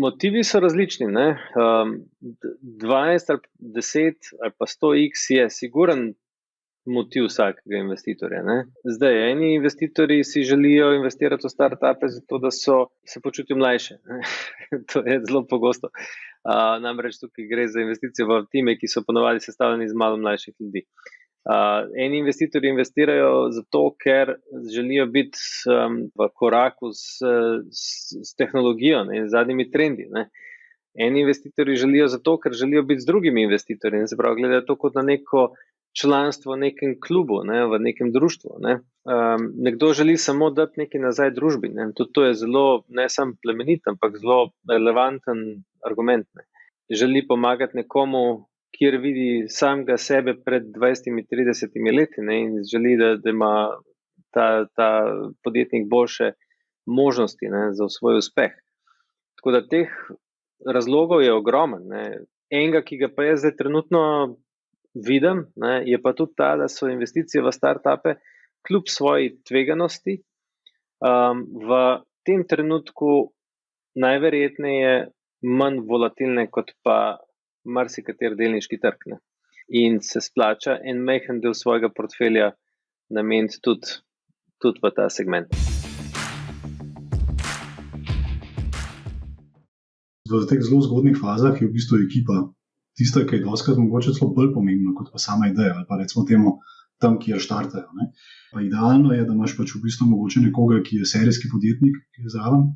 Motivi so različni, ne. 12 ali 10 ali pa 100x je siguren motiv vsakega investitorja, ne. Zdaj, eni investitorji si želijo investirati v startupe zato, da se počutijo mlajše, ne. To je zelo pogosto. Namreč tukaj gre za investicije v time, ki so ponavadi sestavljeni iz malo mlajših ljudi. Eni investitorji investirajo zato, ker želijo biti v koraku s tehnologijo, ne, z zadnjimi trendi, ne. Eni investitorji želijo zato, ker želijo biti z drugimi investitorji, se pravi, gledajo to kot na neko članstvo v nekem klubu, ne, v nekem društvu, ne. Nekdo želi samo dati nekaj nazaj družbi, ne. Tudi to je zelo, ne samo plemenit, ampak zelo relevanten argument, ne. Želi pomagati nekomu, kjer vidi samega sebe pred 20-30 leti, ne, in želi, da ima ta podjetnik boljše možnosti, ne, za svoj uspeh. Tako da teh razlogov je ogromen, ne. Enega, ki ga pa jaz zdaj trenutno vidim, ne, je pa tudi ta, da so investicije v startupe kljub svoji tveganosti v tem trenutku najverjetneje manj volatilne kot pa marsikater delniški trg, ne. In se splača en majhen del svojega portfelja nameniti tudi v ta segment. V teh zelo zgodnjih fazah je v bistvu ekipa tista, ki je dostikrat mogoče celo bolj pomembna kot pa sama ideja ali pa recimo temu tam, kjer štartajo, ne. Pa idealno je, da imaš pač v bistvu mogoče nekoga, ki je serijski podjetnik, ki je zraven.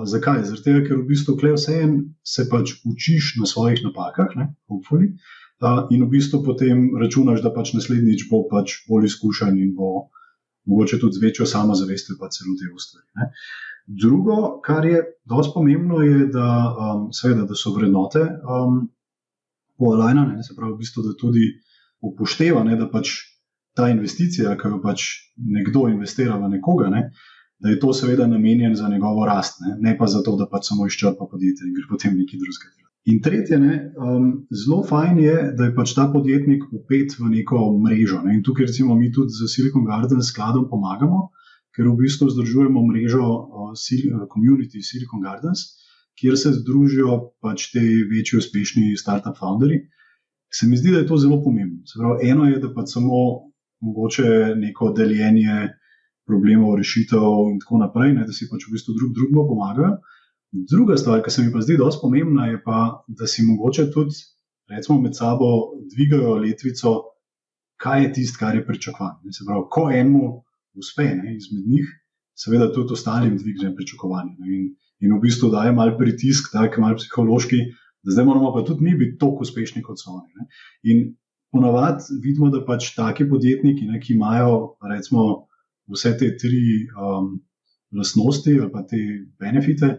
Zakaj? Zaradi tega, ker v bistvu tukaj vseeno se pač učiš na svojih napakah, ne, hopefully, in v bistvu potem računaš, da pač naslednjič bo pač bolj izkušen in bo mogoče tudi z večjo samozavestjo pač se lotil stvari, ne. Drugo, kar je dosti pomembno, je, da seveda, da so vrednote poalignane, se pravi v bistvu, da tudi upošteva, ne, da pač ta investicija, ki jo pač nekdo investira v nekoga, ne, da je to seveda namenjen za njegovo rast, ne pa za to, da pač samo izčrpa podjetje in gre potem nekaj drugega dela. In tretje, ne, zelo fajn je, da je pač ta podjetnik vpet v neko mrežo, ne, in tukaj recimo mi tudi z Silicon Gardens skladom pomagamo, ker v bistvu združujemo mrežo community Silicon Gardens, kjer se združijo pač te večji uspešni startup founderji. Se mi zdi, da je to zelo pomembno. Se pravi, eno je, da pač samo mogoče neko deljenje problemov, rešitev in tako naprej, ne, da si pač v bistvu drugemu pomagajo. Druga stvar, ki se mi pa zdi dosti pomembna, je pa, da si mogoče tudi recimo med sabo dvigajo letvico, kaj je tisto, kar je pričakovano. Se pravi, ko enemu uspe, ne, izmed njih, seveda tudi ostalim dvigne pričakovanje, ne, in v bistvu daje malo pritisk, tak malo psihološki, da zdaj moramo pa tudi mi biti toliko uspešni kot so oni, ne. In ponavadi vidimo, da pač taki podjetniki, ne, ki imajo recimo vse te tri lastnosti ali pa te benefite,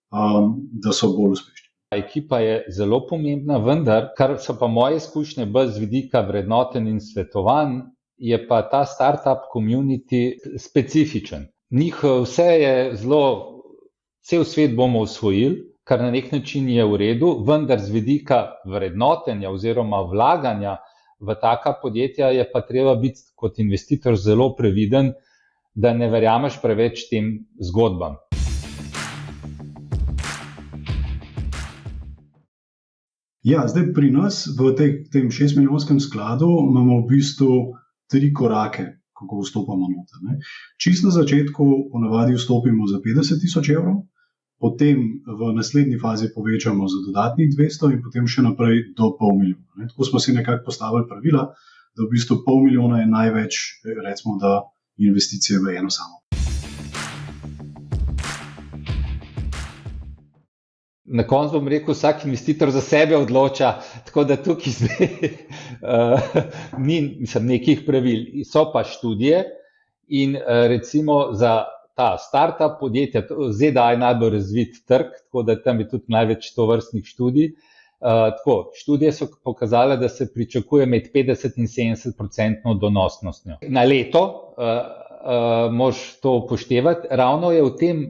da so bolj uspešni. Ekipa je zelo pomembna, vendar, kar so pa moje izkušnje bolj z vidika vrednotenj in svetovanj, je pa ta startup community specifičen. Vse je zelo, cel svet bomo osvojili, kar na nek način je v redu, vendar z vidika vrednotenja oziroma vlaganja v taka podjetja je pa treba biti kot investitor zelo previden, da ne verjameš preveč tem zgodbam. Ja, zdaj pri nas v tem 6-milijonskem skladu imamo v bistvu 3 korake, kako vstopamo noter, ne. Čisto na začetku ponavadi vstopimo za 50,000 evrov, potem v naslednji fazi povečamo za dodatnih 200 in potem še naprej do $500,000. Ne. Tako smo si nekako postavili pravila, da v bistvu $500,000 je največ, recimo, da investicije v eno samo. Na koncu bom rekel, vsak investitor za sebe odloča, tako da tukaj zdaj ni nekih pravil. So pa študije in recimo za ta startup podjetja, ZDA je najbolj razvit trg, tako da tam je tudi največ tovrstnih študij. Študije so pokazale, da se pričakuje med 50 in 70% donosnostjo. Na leto moraš to upoštevati. Ravno je v tem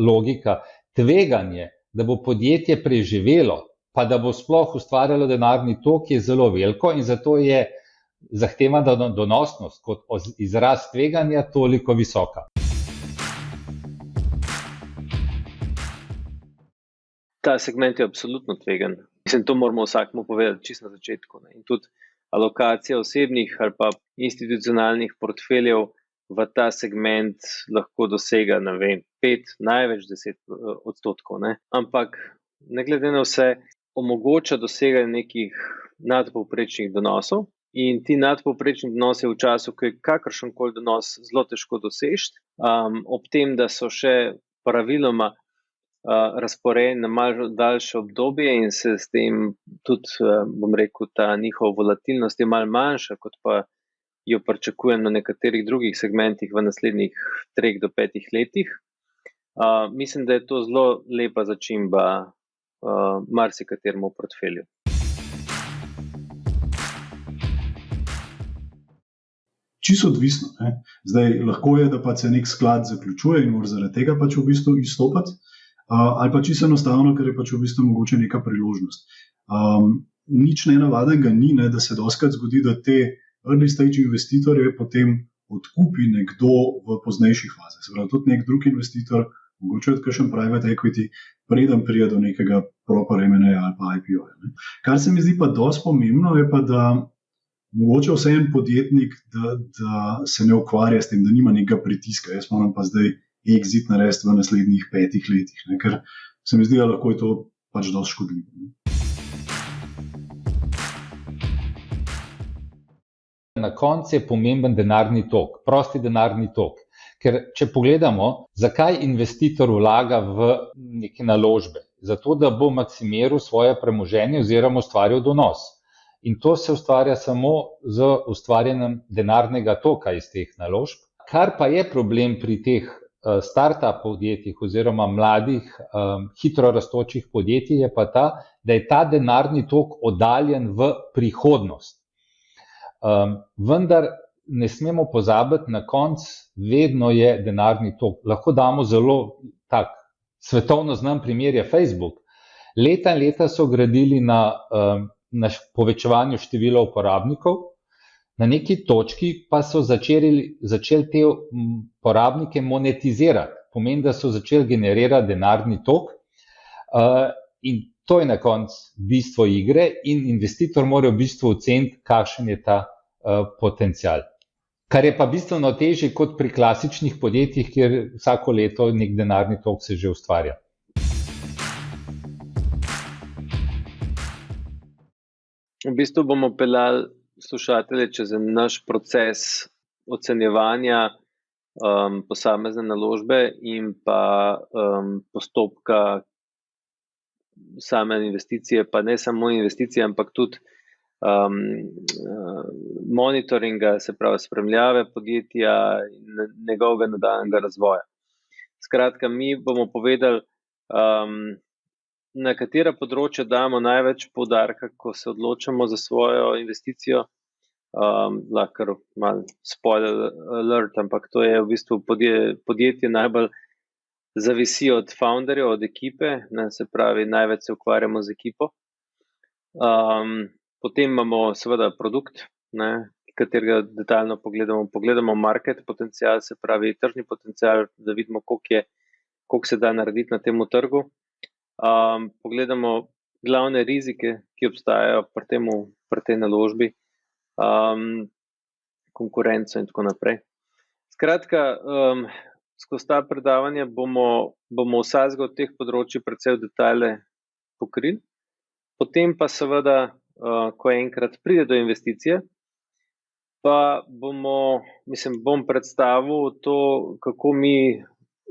logika, tveganje, da bo podjetje preživelo, pa da bo sploh ustvarjalo denarni tok, je zelo veliko in zato je zahtevana donosnost kot izraz tveganja toliko visoka. Ta segment je absolutno tvegan. Mislim, to moramo vsakmu povedati čisto na začetku. Ne. In tudi alokacija osebnih ali pa institucionalnih portfeljev v ta segment lahko dosega, 5, največ 10%. Ne. Ampak ne glede na vse, omogoča doseganje nekih nadpovprečnih donosov. In ti nadpovprečni donosi v času, ko je kakršenkoli donos zelo težko doseči, ob tem, da so še praviloma razporejeni na malo daljše obdobje in se s tem tudi, bom rekel, ta njihova volatilnost je malo manjša, kot pa jo pričakujem na nekaterih drugih segmentih v naslednjih 3 do 5 letih. Mislim, da je to zelo lepa začimba marsikateremu portfelju. Čisto odvisno. Ne? Zdaj, lahko je, da pa se nek sklad zaključuje in mora zaradi tega pač v bistvu izstopati, ali pa čisto enostavno, ker je pač v bistvu mogoče neka priložnost. Nič nenavadnega ni, ne, da se dostikrat zgodi, da te early stage investitorje potem odkupi nekdo v poznejših fazah. Se pravi, tudi nek drug investitor, mogoče od kakšen private equity, preden pride do nekega proper M&A ali pa IPO. Ne. Kar se mi zdi pa dosti pomembno, je pa, da mogoče vse en podjetnik, da se ne ukvarja s tem, da nima nekega pritiska. Jaz moram pa zdaj exit narediti v naslednjih 5 letih, ne, ker se mi zdi, da lahko je to pač dosti škodljivo. Ne. Na koncu je pomemben denarni tok, prosti denarni tok. Ker če pogledamo, zakaj investitor vlaga v neke naložbe? Zato, da bo maksimiral svoje premoženje oziroma ustvarjal donos. In to se ustvarja samo z ustvarjanjem denarnega toka iz teh naložb. Kar pa je problem pri teh startup podjetjih oziroma mladih, hitro rastočih podjetij, je pa ta, da je ta denarni tok oddaljen v prihodnost. Vendar ne smemo pozabiti, na koncu vedno je denarni tok. Lahko damo zelo tak svetovno znan primer je Facebook. Leta in leta so gradili na povečevanju števila uporabnikov, na neki točki pa so začeli te uporabnike monetizirati. Pomeni, da so začeli generirati denarni tok, in to je na koncu bistvo igre in investitor mora v bistvu oceniti, kakšen je ta potencial. Kar je pa bistveno težje kot pri klasičnih podjetjih, kjer vsako leto nek denarni tok se že ustvarja. V bistvu bomo peljali slušatelje čez naš proces ocenjevanja posamezne naložbe in pa postopka same investicije, pa ne samo investicije, ampak tudi monitoringa, se pravi spremljave podjetja in njegovega nadaljnjega razvoja. Skratka, mi bomo povedali, na katera področja damo največ poudarka, ko se odločamo za svojo investicijo. Lahko malo spoiler alert, ampak to je v bistvu podjetje najbolj zavisi od founderjev, od ekipe, ne, se pravi, največ se ukvarjamo z ekipo. Potem imamo seveda produkt, ne, katerega detaljno pogledamo market potencial, se pravi tržni potencial, da vidimo, koliko se da narediti na tem trgu. Pogledamo glavne rizike, ki obstajajo pri tej naložbi, konkurenco in tako naprej. Skratka, skozi ta predavanja bomo vsakega od teh področij precej v detajle pokrili. Potem pa seveda, ko enkrat pride do investicije, pa bom predstavil to, kako mi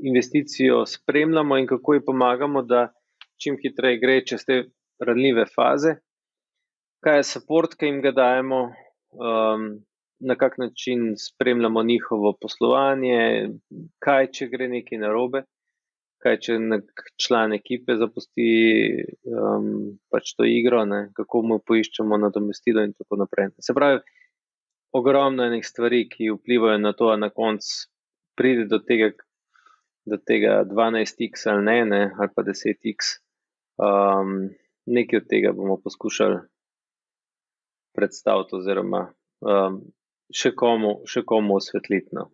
investicijo spremljamo in kako ji pomagamo, da čim hitreje gre čez te ranljive faze, kaj je support, ki jim ga dajemo, na kak način spremljamo njihovo poslovanje, kaj če gre nekaj narobe, kaj če nek član ekipe zapusti pač to igro, ne, kako mu poiščemo nadomestilo in tako naprej. Se pravi, ogromno enih stvari, ki vplivajo na to, a na koncu pride do tega 12x ali ne, ali pa 10x. Nekaj od tega bomo poskušali predstaviti oziroma še komu osvetliti. No.